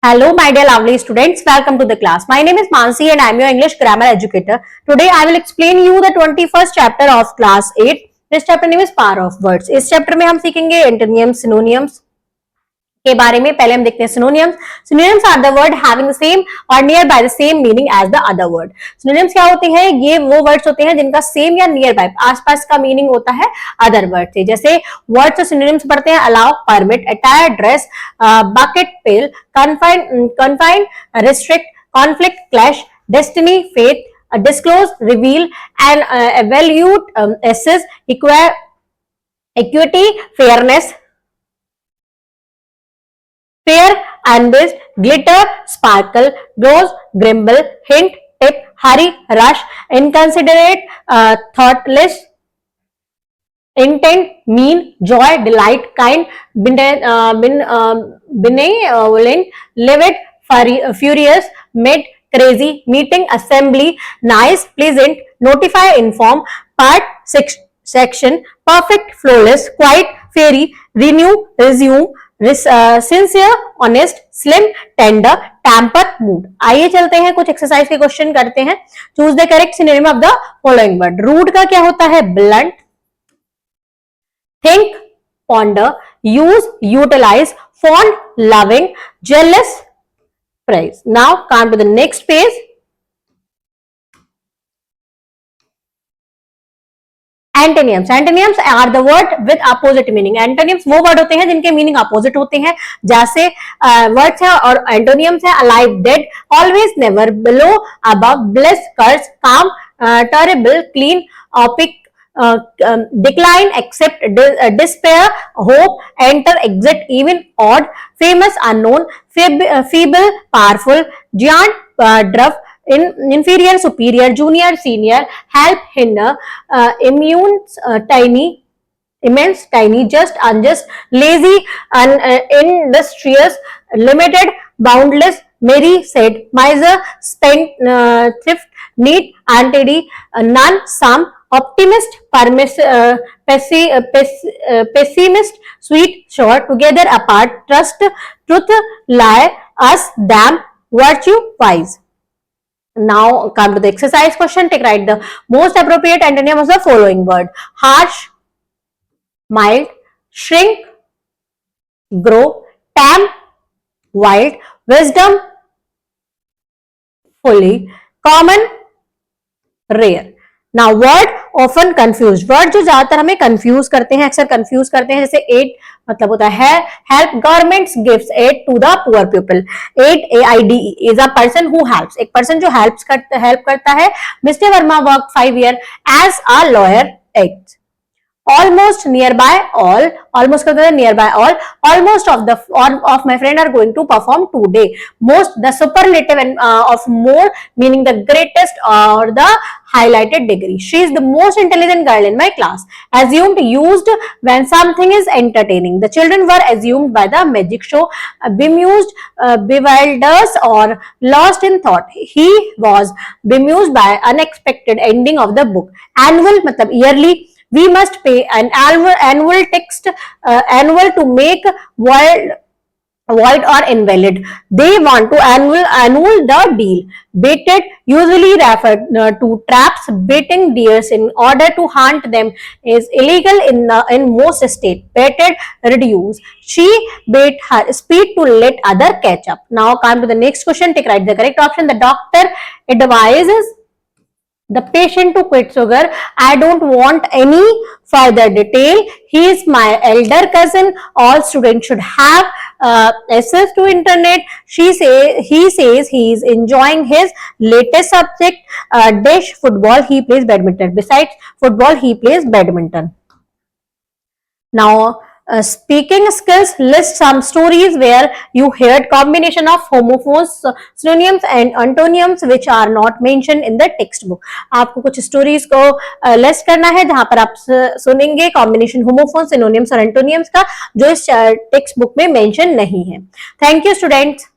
Hello, my dear lovely students. Welcome to the class. My name is Mansi and I am your English grammar educator. Today, I will explain you the 21st chapter of class 8. This chapter name is Power of Words. इस chapter में हम सीखेंगे antonyms, synonyms के बारे में. पहले हम देखते हैं synonyms. Synonyms are the word having the same or nearby the same meaning as the other word. Synonyms क्या होते हैं? ये वो words होते हैं जिनका same या nearby आसपास का meaning होता है other words से. जैसे words synonyms पढ़ते हैं allow, permit, attire, dress, bucket, pail, confine, restrict, conflict, clash, destiny, faith, disclose, reveal, and evaluate, assess, equity, fairness, fair, unbased, glitter, sparkle, gloss, grimble, hint, tip, hurry, rush, inconsiderate, thoughtless, intent, mean, joy, delight, kind, benevolent, livid, furious, mid, crazy, meeting, assembly, nice, pleasant, notify, inform, part, section, perfect, flawless, quite, fairy, renew, resume, sincere, honest, slim, tender, tamper, mood. आइए चलते हैं कुछ exercise के question करते हैं. Choose the correct synonym of the following word. Rude का क्या होता है? Blunt. Think, ponder, use, utilise, fond, loving, jealous, praise. Now come to the next page. Antonyms. Antonyms are the word with opposite meaning. Antonyms वो word होते हैं जिनके meaning opposite होते हैं. जैसे वर्ड्स है और एंटोनियम्स है alive, dead, always, never, below, above, bliss, curse, calm, terrible, clean, opaque, decline, accept, despair, hope, enter, exit, even, odd, famous, unknown, feeble, powerful, giant, dwarf, inferior, superior, junior, senior, help, hinder, immune, tiny, immense, tiny, just, unjust, lazy, industrious, limited, boundless, merry, sad, miser, spent, thrift, neat, untidy, none, some, optimist, pessimist, sweet, short, together, apart, trust, truth, lie, us, them, virtue, wise. Now come to the exercise question. Take write the most appropriate antonym of the following word. Harsh, mild, shrink, grow, tame, wild, wisdom, fully, common, rare. Now word often confused. Word जो ज्यादातर हमें confuse करते हैं, अक्सर confuse करते हैं, जैसे aid मतलब होता है help, government gives aid to the poor people. Aid, AIDE, is a person who helps. एक person जो help करता है. Mr. Verma worked 5 years as a lawyer. Act. Almost, nearby, all, almost का मतलब nearby all, almost of my friend are going to perform today. Most, the superlative and of more, meaning the greatest or the highlighted degree. She is the most intelligent girl in my class. Assumed, used when something is entertaining. The children were assumed by the magic show. Bemused, bewildered or lost in thought. He was bemused by unexpected ending of the book. Annual मतलब yearly. We must pay an annual annual to make void or invalid. They want to annual the deal. Baited, usually referred to traps. Baiting deers in order to hunt them is illegal in most states. Baited, reduce. She bait her speed to let other catch up. Now come to the next question. Take write the correct option. The doctor advises the patient to quit sugar. I don't want any further detail. He is my elder cousin. All students should have access to internet. He says he is enjoying his latest subject, dish, football. He plays badminton. Besides football, he plays badminton. Now, speaking skills, list some stories where you heard combination of homophones, synonyms and antonyms which are not mentioned in the textbook. आपको कुछ stories को list करना है जहां पर आप सुनेंगे combination homophones, synonyms और antonyms का जो इस textbook में mention नहीं है. Thank you students.